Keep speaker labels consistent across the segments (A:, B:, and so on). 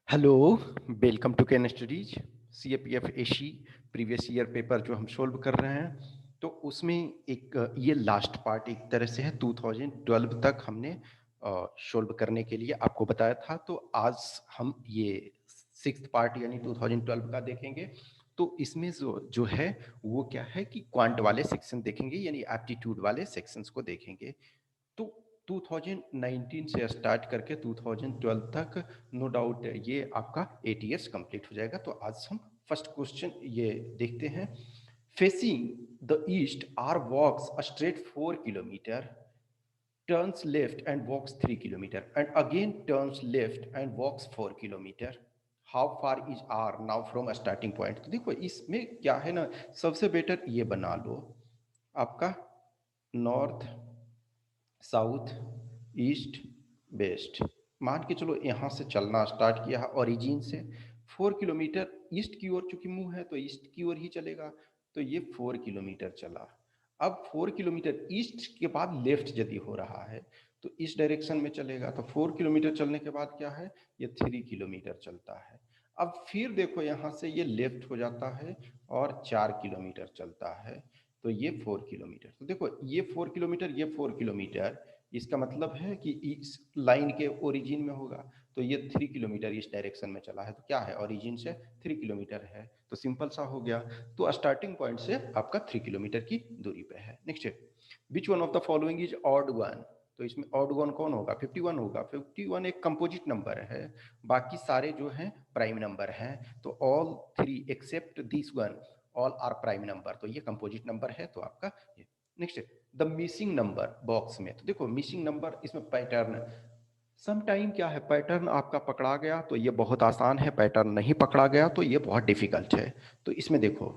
A: Hello, welcome to Ken studies. CAPF AC previous year paper जो हम solve कर रहे हैं, तो उसमें एक ये लास्ट पार्ट एक तरह से है। 2012 तक हमने सोल्व करने के लिए आपको बताया था, तो आज हम ये सिक्स्थ पार्ट यानी 2012 का देखेंगे। तो इसमें जो जो है वो क्या है कि क्वांट वाले सेक्शन देखेंगे, यानी एप्टीट्यूड वाले सेक्शंस को देखेंगे। तो 2019 से स्टार्ट करके 2012 तक नो डाउट ये आपका एटीएस कंप्लीट हो जाएगा। तो आज हम फर्स्ट क्वेश्चन ये देखते हैं। Facing the east R walks a straight 4 kilometre, turns left and walks 3 kilometer, and again turns left and walks 4 kilometer. How far is R now from a starting point? तो देखो इसमें क्या है ना, सबसे बेटर ये बना लो आपका नॉर्थ, साउथ, ईस्ट, वेस्ट। मान के चलो यहाँ से चलना स्टार्ट किया है ओरिजिन से। 4 किलोमीटर ईस्ट की ओर चूंकि मुंह है तो ईस्ट की ओर ही चलेगा। तो ये 4 किलोमीटर चला। अब 4 किलोमीटर ईस्ट के बाद लेफ्ट यदि हो रहा है तो इस डायरेक्शन में चलेगा। तो 4 किलोमीटर चलने के बाद क्या है, ये 3 किलोमीटर चलता है। अब फिर देखो यहाँ से ये लेफ्ट हो जाता है और 4 किलोमीटर चलता है। तो ये 4 किलोमीटर, तो देखो ये 4 किलोमीटर, ये 4 किलोमीटर, इसका मतलब है कि इस लाइन के ओरिजिन में होगा। तो ये 3 किलोमीटर इस डायरेक्शन में चला है, तो क्या है, ओरिजिन से 3 किलोमीटर है। तो सिंपल सा हो गया। तो स्टार्टिंग पॉइंट से आपका 3 किलोमीटर की दूरी पे है। नेक्स्ट है, which one of the following is odd one? तो इसमें ऑड वन कौन होगा? 51 होगा। 51 एक कंपोजिट नंबर है, बाकी सारे जो हैं प्राइम नंबर हैं। तो all three except this one all are prime number, तो ये कंपोजिट नंबर है। तो आपका ये। नेक्स्ट है द मिसिंग नंबर बॉक्स में। तो देखो मिसिंग नंबर, इसमें पैटर्न सम टाइम क्या है, पैटर्न आपका पकड़ा गया तो ये बहुत आसान है, पैटर्न नहीं पकड़ा गया तो ये बहुत डिफिकल्ट है। तो इसमें देखो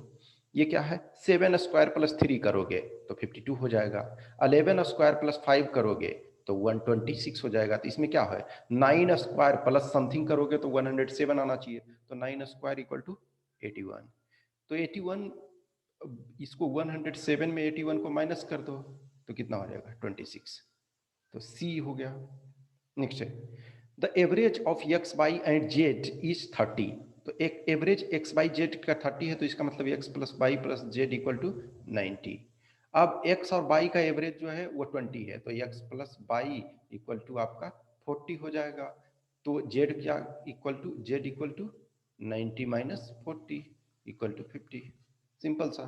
A: ये क्या है, 7² + 3 करोगे तो 52 हो जाएगा। 11² + 5 करोगे तो 126 हो जाएगा। तो इसमें क्या है, 9² प्लस समथिंग करोगे तो 107 आना चाहिए। तो 9² = 81। तो 81, इसको 107 में 81 को माइनस कर दो तो कितना हो जाएगा, 26। तो सी हो गया। नेक्स्ट है the average of x y and z is 30। तो एक एवरेज एक्स बाई जेड का 30 है, तो इसका मतलब x plus y plus z equal to 90। अब एक्स और वाई का एवरेज जो है वो 20 है, तो x plus y equal to आपका 40 हो जाएगा। तो जेड क्या equal to, z equal to 90 minus 40 equal to 50। Simple सा।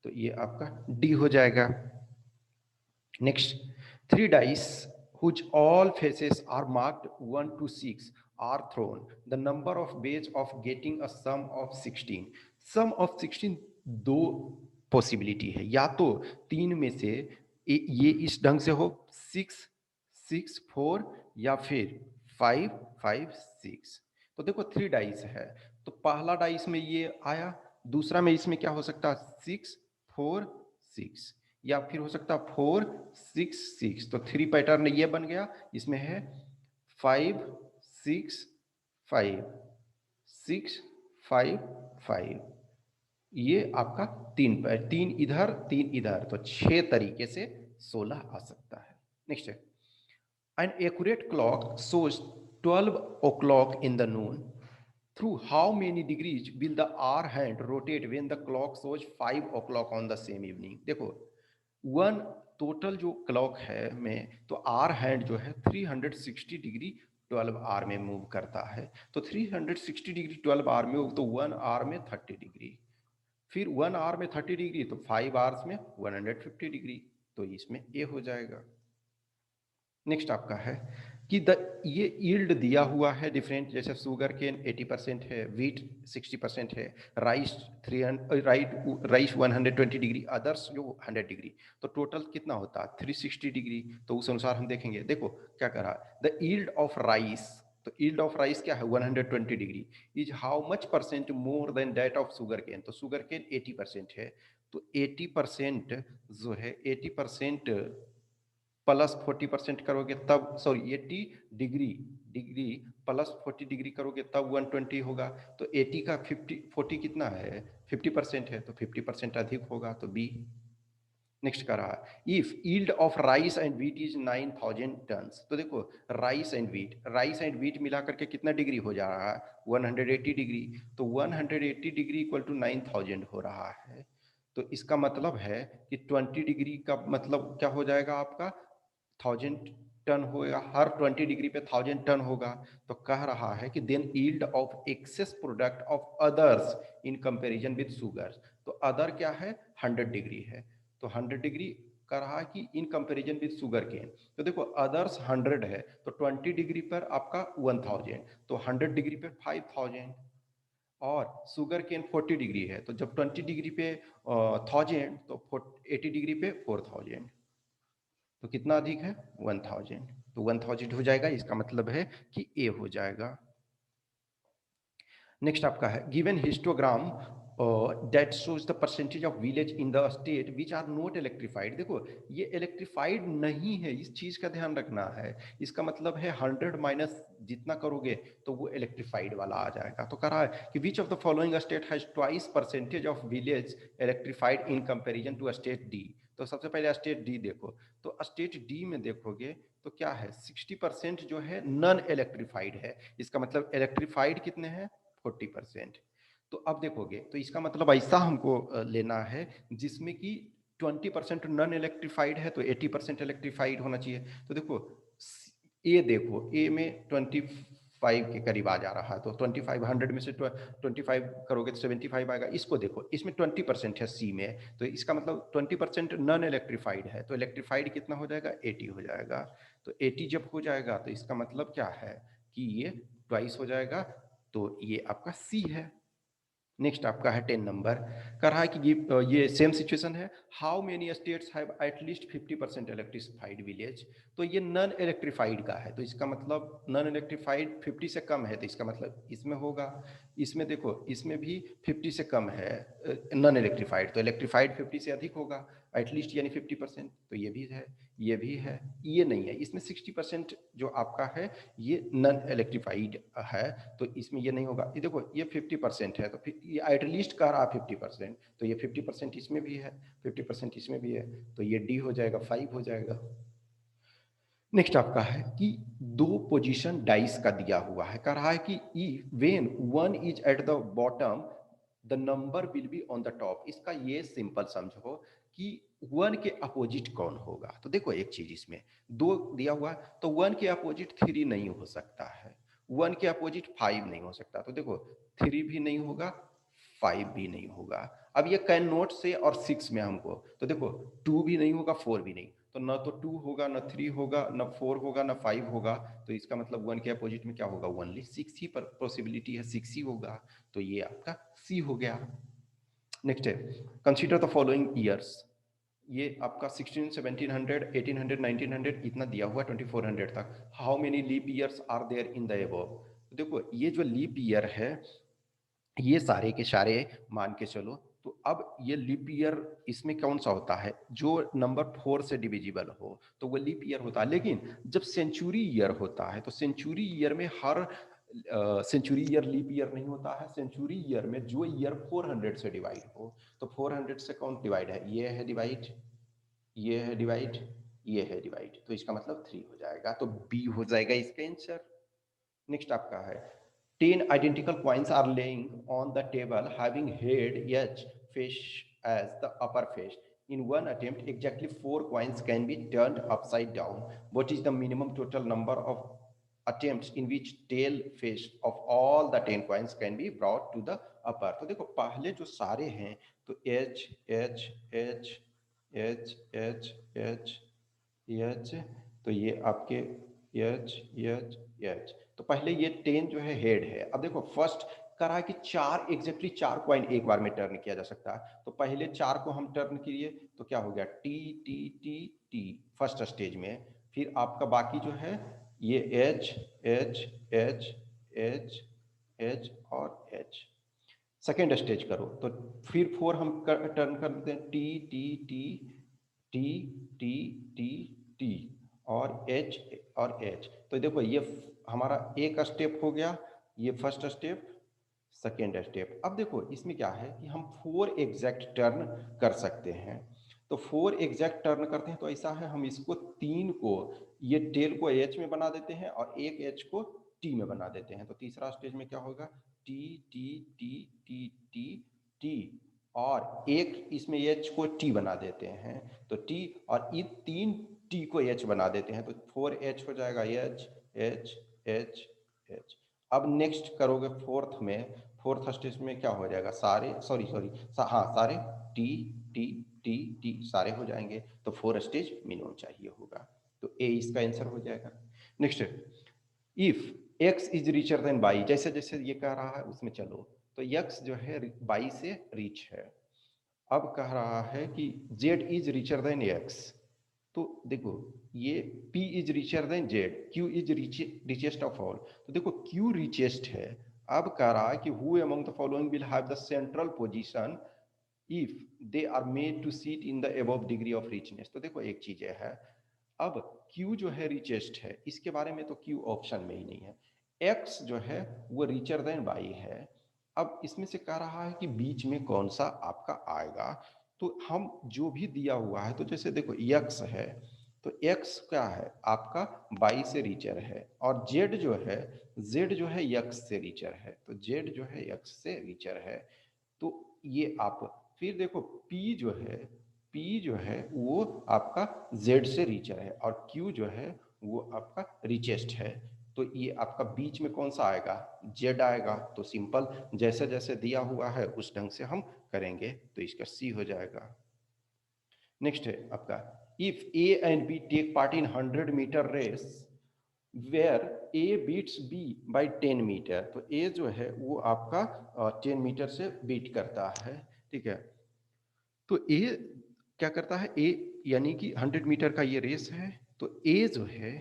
A: तो ये आपका डी हो जाएगा। Next, 3 dice whose all faces are marked 1 to 6 are thrown. The number of ways of getting a sum of 16. Sum of 16 दो possibility है, या तो तीन में से ये इस ढंग से हो, 6 6 4, या फिर 5 5 6। तो देखो 3 डाइस है, तो पहला डाइस में ये आया, दूसरा में इसमें क्या हो सकता है, 6 4 6, या फिर हो सकता है 4 6 6। तो 3 पैटर्न ये बन गया। इसमें है 5 6 5 6 5 5। ये आपका तीन इधर तीन इधर, तो 6 तरीके से 16 आ सकता है। नेक्स्ट है, an accurate clock shows 12 o'clock in the noon. Through how many degrees will the hour hand rotate when the clock shows 5 o'clock on the same evening? देखो वन टोटल जो क्लॉक है में, तो आर हैंड जो है 360 degree 12 are में move करता है। तो 360 डिग्री 12 आर में, तो 1 आवर में 30 डिग्री, फिर 1 आवर में 30 डिग्री, तो 5 आवर्स में 150 डिग्री। तो इसमें ए हो जाएगा। नेक्स्ट आपका है कि द ये यील्ड दिया हुआ है डिफरेंट, जैसे शुगर केन 80% है, वीट 60% है, राइस 300, राइस 120 डिग्री, अदर्स जो 100 डिग्री। तो टोटल कितना होता है, 360 डिग्री। तो उस अनुसार हम देखेंगे। देखो क्या कर रहा है, द यील्ड ऑफ राइस, तो यील्ड ऑफ राइस क्या है, 120 degree, is how much percent more than that of sugar cane? तो शुगर केन 80% है, तो 80% जो है, 80% प्लस 40% करोगे तब, sorry 80 degree, degree plus 40 degree करोगे तब 120 होगा। तो 80 का 50 40 कितना है, 50% है, तो 50% अधिक होगा, तो बी। नेक्स्ट कर रहा है if yield of rice and wheat is 9000 tons. तो देखो राइस एंड व्हीट मिला करके कितना डिग्री हो जा रहा है 180 डिग्री। तो 180 डिग्री इक्वल टू 9000 हो रहा है। तो इसका मतलब है कि 20 डिग्री का मतलब क्या हो जाएगा आपका 1000 टन होगा, हर 20 डिग्री पे 1000 टन होगा। तो कह रहा है कि then yield of excess product of others in comparison with sugar. तो अदर क्या है 100 डिग्री है, तो 100 डिग्री का रहा कि in comparison with sugar cane. तो देखो अदर्स 100 है तो 20 डिग्री पर आपका 1000, तो 100 डिग्री पे 5000, और शुगर केन 40 डिग्री है तो जब 20 डिग्री पे 1000 तो 80 डिग्री पे 4000, तो कितना अधिक है 1000। तो 1000 हो जाएगा, इसका मतलब है कि ए हो जाएगा। नेक्स्ट आपका है given histogram that shows the percentage of village in the state which are not electrified. देखो ये इलेक्ट्रीफाइड नहीं है, इस चीज का ध्यान रखना है। इसका मतलब है 100 माइनस जितना करोगे तो वो इलेक्ट्रीफाइड वाला आ जाएगा। तो कह रहा है कि which of the following state has twice percentage of village electrified in comparison to state D. तो सबसे पहले स्टेट डी देखो, तो स्टेट डी में देखोगे तो क्या है 60% जो है नॉन इलेक्ट्रीफाइड है। इसका मतलब इलेक्ट्रीफाइड कितने हैं 40%। तो अब देखोगे तो इसका मतलब ऐसा हमको लेना है जिसमें कि 20% नॉन इलेक्ट्रीफाइड है तो 80% इलेक्ट्रीफाइड होना चाहिए। तो देखो ए देखो ए में 25 के करीब आ जा रहा है, तो 25 100 में से 25 करोगे तो 75 आएगा। इसको देखो इसमें 20% है सी में, तो इसका मतलब 20% नॉन इलेक्ट्रीफाइड है, तो इलेक्ट्रीफाइड कितना हो जाएगा 80 हो जाएगा। तो 80 जब हो जाएगा तो इसका मतलब क्या है कि ये ट्वाइस हो जाएगा, तो ये आपका सी है। नेक्स्ट आपका है 10 नंबर, कर रहा है कि ये सेम सिचुएशन है, how many states have at least 50% electrified village. तो ये नॉन इलेक्ट्रीफाइड का है, तो इसका मतलब नॉन इलेक्ट्रीफाइड 50 से कम है, तो इसका मतलब इसमें होगा। इसमें देखो इसमें भी 50 से कम है नॉन इलेक्ट्रीफाइड, तो इलेक्ट्रीफाइड 50 से अधिक होगा एटलीस्ट यानी 50%, तो ये भी है, ये भी है, ये नहीं है। इसमें 60% जो आपका है ये नॉन इलेक्ट्रीफाइड है, तो इसमें ये नहीं होगा। ये देखो ये 50% है, तो फिर ये एटलीस्ट कह रहा 50%, तो ये 50% इसमें भी है, 50% इसमें भी है, तो ये डी हो जाएगा 5 हो जाएगा। नेक्स्ट आपका है कि दो पोजीशन डाइस का दिया हुआ है, कह रहा है कि when one is at the bottom the number will be on the top. इसका ये सिंपल समझो कि वन के अपोजिट कौन होगा। तो देखो एक चीज इसमें दो दिया हुआ है, तो वन के अपोजिट 3 नहीं हो सकता है, वन के अपोजिट 5 नहीं हो सकता। तो देखो 3 भी नहीं होगा, 5 भी नहीं होगा। अब ये कैन नोट से और 6 में हमको, तो देखो 2 भी नहीं होगा, 4 भी नहीं, तो न तो 2 होगा, न 3 होगा, न 4 होगा, न 5 होगा। तो इसका मतलब 1 के अपोजिट में क्या होगा, ओनली 6 ही पर पॉसिबिलिटी है, 6 ही होगा। तो ये आपका सी हो गया। नेक्स्ट है कंसीडर द फॉलोइंग ईयर्स। ये आपका 16 1700 1800 1900 इतना दिया हुआ 2400 तक। How many leap years are there in the above. देखो ये जो लीप ईयर है ये सारे के सारे मान के चलो, तो अब ये लीप ईयर इसमें कौन सा होता है जो नंबर 4 से डिविजिबल हो, तो वो लीप ईयर होता है। लेकिन जब सेंचुरी ईयर होता है तो सेंचुरी ईयर में हर सेंचुरी ईयर लीप ईयर नहीं होता है। सेंचुरी ईयर में जो ईयर 400 से डिवाइड हो, तो 400 से कौन डिवाइड है, ये है डिवाइड, ये है डिवाइड, ये है डिवाइड, तो इसका मतलब 3 हो जाएगा, तो बी हो जाएगा इसका आंसर। नेक्स्ट आपका है 10 identical coins are laying on the table having head each face as the upper face. In one attempt, exactly 4 coins can be turned upside down. What is the minimum total number of attempts in which tail face of all the 10 coins can be brought to the upper? तो देखो पहले जो सारे हैं तो H H H H H H H, तो ये आपके H H H, तो पहले ये 10 जो है हेड है। अब देखो फर्स्ट कह रहा है कि 4 एग्जैक्टली 4 कॉइन एक बार में टर्न किया जा सकता है, तो पहले 4 को हम टर्न किए तो क्या हो गया T T T T first stage में। फिर आपका बाकी जो है ये H H H H H और H सेकेंड स्टेज करो, तो फिर 4 हम टर्न कर देते हैं T T T T T T T और एच और एच। तो देखो ये हमारा एक स्टेप हो गया, ये फर्स्ट स्टेप सेकेंड स्टेप। अब देखो इसमें क्या है कि हम 4 एग्जैक्ट टर्न कर सकते हैं। तो 4 एग्जैक्ट टर्न करते हैं तो ऐसा है, हम इसको 3 को, ये टेल को एच में बना देते हैं और एक एच को टी में बना देते हैं। तो तीसरा स्टेज में क्या होगा, T T T T T T, और एक इसमें एच को टी बना देते हैं तो टी, और ये 3 टी को एच बना देते हैं तो 4 एच हो जाएगा, एच एच एच एच। अब नेक्स्ट करोगे फोर्थ में, फोर्थ स्टेज में क्या हो जाएगा, सारे हाँ सारे टी टी टी टी सारे हो जाएंगे, तो 4 स्टेज मिनिमम चाहिए होगा, तो ए इसका आंसर हो जाएगा। Next, if x is richer than y, जैसे जैसे ये कह रहा है उसमें चलो, तो x जो है y से रिच है। अब कह रहा है कि z is richer than x, तो देखो ये P is richer than Z, Q is richest of all, तो देखो Q रिचेस्ट है। अब कह रहा है कि who among the following will have the central position if they are made to sit in the above degree of richness. तो देखो एक चीज है, अब Q जो है रिचेस्ट है, इसके बारे में तो Q ऑप्शन में ही नहीं है। X जो है वो रिचर देन Y है। अब इसमें से कह रहा है कि बीच में कौन सा आपका आएगा, तो हम जो भी दिया हुआ है, तो जैसे देखो X है, तो X क्या है आपका Y से रिचर है, और Z जो है X से रिचर है, तो Z जो है X से रिचर है। तो ये आप फिर देखो P जो है वो आपका Z से रिचर है, और Q जो है वो आपका रिचेस्ट है, तो ये आपका बीच में कौन सा आएगा, Z आएगा। तो सिंपल जैसे जैसे दिया हुआ है उस ढंग से हम करेंगे, तो इसका C हो जाएगा। नेक्स्ट है आपका, if A and B take part in 100 metre race where A beats B by 10 metre, तो A जो है वो आपका 10 मीटर से बीट करता है, ठीक है। तो ए क्या करता है, ए यानी कि 100 मीटर का ये रेस है, तो ए जो है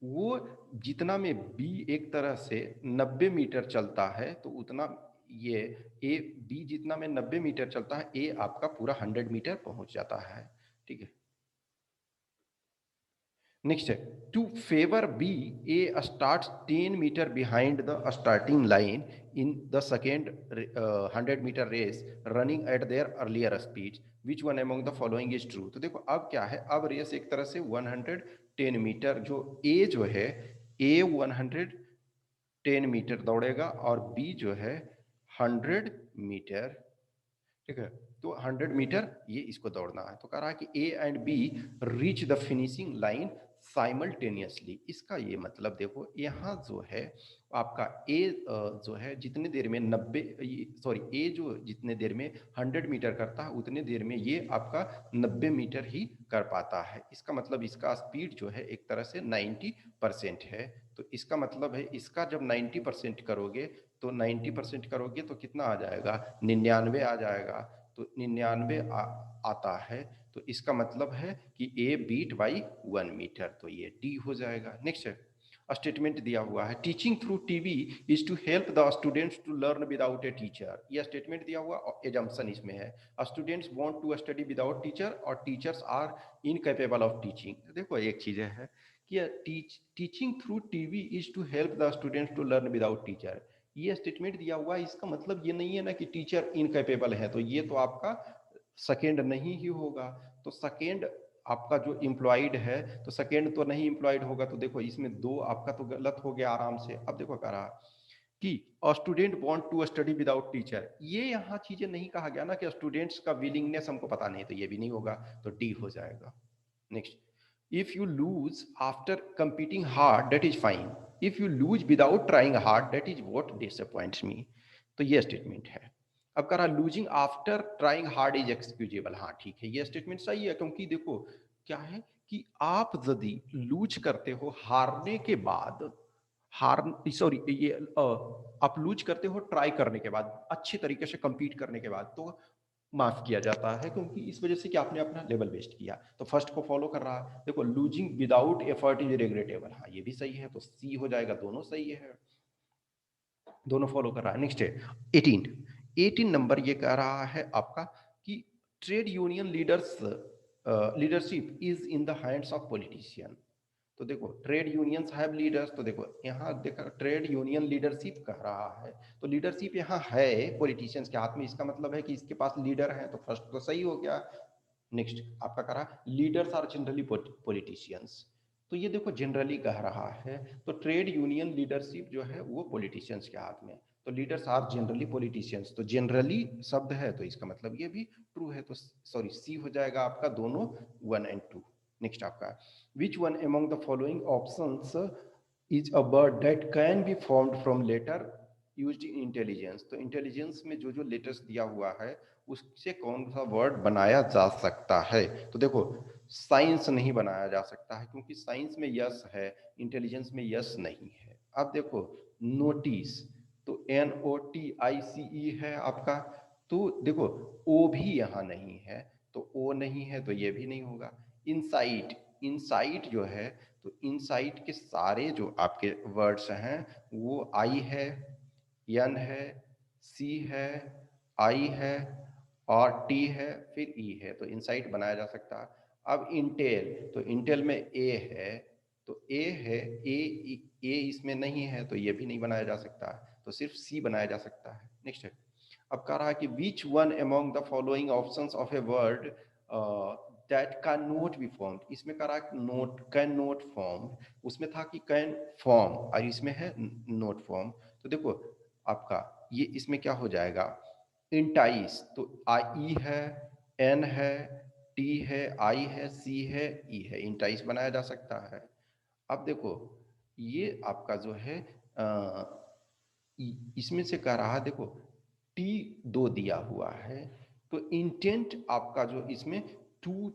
A: वो जितना में बी एक तरह से 90 मीटर चलता है, तो उतना ये ए बी जितना में 90 मीटर चलता है, ए आपका पूरा 100 मीटर पहुंच जाता है, ठीक है। नेक्स्ट है, to favour B A start 10 metre behind the starting line in the second 100 metre race running at their earlier speed, which one among the following is true. तो देखो अब क्या है, अब रेस एक तरह से 110 मीटर, जो ए जो है ए 110 मीटर दौड़ेगा और बी जो है 100 मीटर, ठीक है। तो 100 मीटर ये इसको दौड़ना है, तो कह रहा है कि A and B reach the finishing line simultaneously. इसका ये मतलब देखो यहाँ जो है आपका ए जो है जितने देर में 90 सॉरी ए जो जितने देर में 100 मीटर करता है उतने देर में ये आपका 90 मीटर ही कर पाता है। इसका मतलब इसका स्पीड जो है एक तरह से 90% है। तो इसका मतलब है इसका जब 90% करोगे, तो 90% करोगे तो कितना आ जाएगा, 99 आ जाएगा। तो 99 आता है, तो इसका मतलब है कि ए बीट बाई 1 मीटर, तो ये डी हो जाएगा। नेक्स्ट है, स्टेटमेंट दिया हुआ है, teaching through TV is to help the students to learn without a teacher. यह स्टेटमेंट दिया हुआ, एजम्पशन इसमें है, students want to study without teacher और teachers are incapable of teaching. देखो एक चीज है कि teaching through TV is to help the students to learn without teacher, ये स्टेटमेंट दिया हुआ है। इसका मतलब ये नहीं है ना कि टीचर इनकेपेबल है, तो ये तो आपका सेकेंड नहीं ही होगा। तो सेकेंड आपका जो इम्प्लॉइड है, तो सेकेंड तो नहीं इम्प्लॉइड होगा, तो देखो इसमें दो आपका तो गलत हो गया आराम से। अब देखो कह रहा कि student want to study without teacher, ये यहाँ चीजें नहीं कहा गया ना कि स्टूडेंट्स का विलिंगनेस हमको पता नहीं, तो ये भी नहीं होगा, तो डी हो जाएगा। Next, if you lose after competing hard that is fine, if you lose without trying hard that is what disappoints me। तो ये स्टेटमेंट है। अब कह रहा losing after trying hard is excusable, हाँ ठीक है, ये स्टेटमेंट सही है, क्योंकि देखो क्या है कि आप यदि लूज करते हो हारने के बाद, हार सॉरी ये आप लूज करते हो ट्राई करने के बाद, अच्छी तरीके से कंपीट करने के बाद, तो माफ किया जाता है, क्योंकि इस वजह से कि आपने अपना लेवल वेस्ट किया। तो फर्स्ट को फॉलो कर रहा है। देखो losing without effort is regrettable, हाँ ये भी सही है, तो सी हो जाएगा, दोनों सही है, दोनों फॉलो कर रहा है। नेक्स्ट है 18 नंबर, ये कह रहा है आपका कि trade union leadership is in the hands of politician. तो देखो ट्रेड यूनियंस हैव लीडर्स, तो देखो यहाँ देखा ट्रेड यूनियन लीडरशिप कह रहा है, तो लीडरशिप यहाँ है पॉलिटिशियंस के हाथ में, इसका मतलब है कि इसके पास लीडर है, तो फर्स्ट तो सही हो गया। नेक्स्ट आपका कह रहा लीडर्स आर जनरली पॉलिटिशियंस, तो ये देखो जनरली कह रहा है, तो ट्रेड यूनियन लीडरशिप जो है वो पॉलिटिशियंस के हाथ में, तो लीडर्स आर जनरली पॉलिटिशियंस, तो जनरली शब्द है तो इसका मतलब ये भी ट्रू है, तो सॉरी सी हो जाएगा आपका दोनों 1 एंड 2। नेक्स्ट आपका which one among the following options is a word that can be formed from letter used in intelligence, तो इंटेलिजेंस में जो जो लेटर्स दिया हुआ है उससे कौन सा वर्ड बनाया जा सकता है, तो देखो साइंस नहीं बनाया जा सकता है क्योंकि साइंस में यस है, इंटेलिजेंस में यस नहीं है। अब देखो नोटिस, तो NOTICE है आपका, तो देखो ओ भी यहाँ नहीं है, तो ओ नहीं है तो ये भी नहीं होगा। इनसाइट, इनसाइट जो है, तो इनसाइट के सारे जो आपके वर्ड्स हैं वो आई है, एन है, सी है, आई है और टी है, फिर ई है, तो इनसाइट बनाया जा सकता है। अब इंटेल, तो इंटेल में ए है, तो ए है, ए इसमें नहीं है तो ये भी नहीं बनाया जा सकता, तो सिर्फ सी बनाया जा सकता है। नेक्स्ट है, अब कह रहा है कि which one among the following options of a word that can not be formed, इसमें कह रहा है नोट कैन नॉट फॉर्म, उसमें था कि कैन फॉर्म और इसमें है नोट फॉर्म, तो देखो आपका ये इसमें क्या हो जाएगा इंटाइस, तो आई है, एन है, टी है, आई है, सी है, ई है, इंटाइस बनाया जा सकता है। अब देखो ये आपका जो है इसमें से कह रहा है देखो टी दो दिया हुआ है, तो इंटेंट आपका जो इसमें टू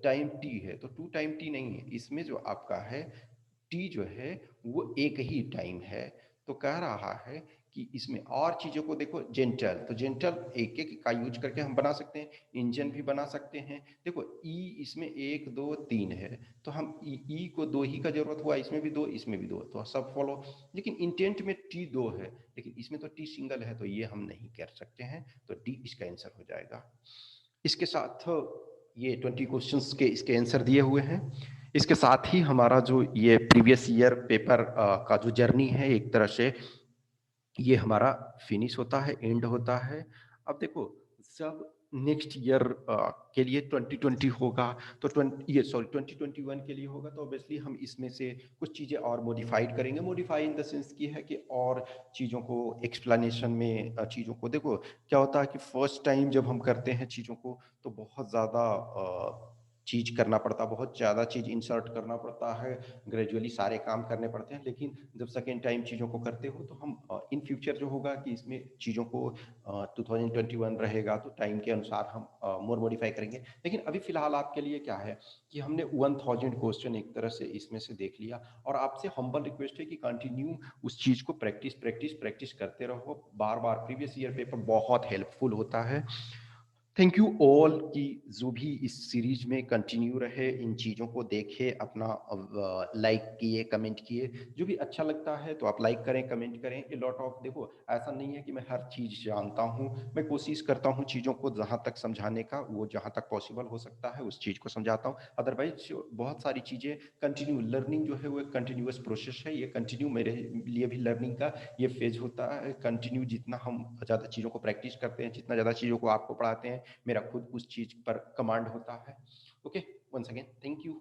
A: टाइम टी है, तो टू टाइम टी नहीं है, इसमें जो आपका है टी जो है वो एक ही टाइम है, तो कह रहा है कि इसमें और चीज़ों को देखो जेंटल, तो जेंटल एक एक का यूज करके हम बना सकते हैं, इंजन भी बना सकते हैं। देखो ई इसमें एक दो तीन है, तो हम ई को दो ही का जरूरत हुआ, इसमें भी दो इसमें भी दो, तो सब फॉलो, लेकिन इंटेंट में टी दो है लेकिन इसमें तो टी सिंगल है, तो ये हम नहीं कर सकते हैं, तो डी इसका आंसर हो जाएगा। इसके साथ ये 20 क्वेश्चंस के इसके आंसर दिए हुए हैं, इसके साथ ही हमारा जो ये प्रीवियस ईयर पेपर का जो जर्नी है एक तरह से ये हमारा फिनिश होता है, एंड होता है। अब देखो जब नेक्स्ट ईयर के लिए 2020 होगा, तो 2021 के लिए होगा, तो ऑब्वियसली हम इसमें से कुछ चीज़ें और मॉडिफाइड करेंगे, मॉडिफाई इन द सेंस की है कि और चीज़ों को एक्सप्लेनेशन में चीज़ों को देखो क्या होता है कि फर्स्ट टाइम जब हम करते हैं चीज़ों को तो बहुत ज़्यादा चीज़ करना पड़ता, बहुत ज़्यादा चीज़ इंसर्ट करना पड़ता है, ग्रेजुअली सारे काम करने पड़ते हैं, लेकिन जब सेकेंड टाइम चीज़ों को करते हो तो हम इन फ्यूचर जो होगा कि इसमें चीज़ों को 2021 रहेगा तो टाइम के अनुसार हम मोर मॉडिफाई करेंगे, लेकिन अभी फिलहाल आपके लिए क्या है कि हमने 1000 क्वेश्चन एक तरह से इसमें से देख लिया, और आपसे हम्बल रिक्वेस्ट है कि कंटिन्यू उस चीज़ को प्रैक्टिस प्रैक्टिस प्रैक्टिस करते रहो बार बार, प्रीवियस ईयर पेपर बहुत हेल्पफुल होता है। थैंक यू ऑल कि जो भी इस सीरीज में कंटिन्यू रहे, इन चीज़ों को देखे, अपना लाइक किए, कमेंट किए, जो भी अच्छा लगता है तो आप लाइक करें, कमेंट करें। ए लॉट ऑफ देखो ऐसा नहीं है कि मैं हर चीज़ जानता हूँ, मैं कोशिश करता हूँ चीज़ों को जहाँ तक समझाने का, वो जहाँ तक पॉसिबल हो सकता है उस चीज़ को समझाता हूँ, अदरवाइज बहुत सारी चीज़ें कंटिन्यू, लर्निंग जो है वो एक कंटिन्यूअस प्रोसेस है, ये कंटिन्यू मेरे लिए भी लर्निंग का ये फेज होता है कंटिन्यू, जितना हम ज़्यादा चीज़ों को प्रैक्टिस करते हैं, जितना ज़्यादा चीज़ों को आपको पढ़ाते हैं, मेरा खुद उस चीज़ पर कमांड होता है। Okay, once again thank you.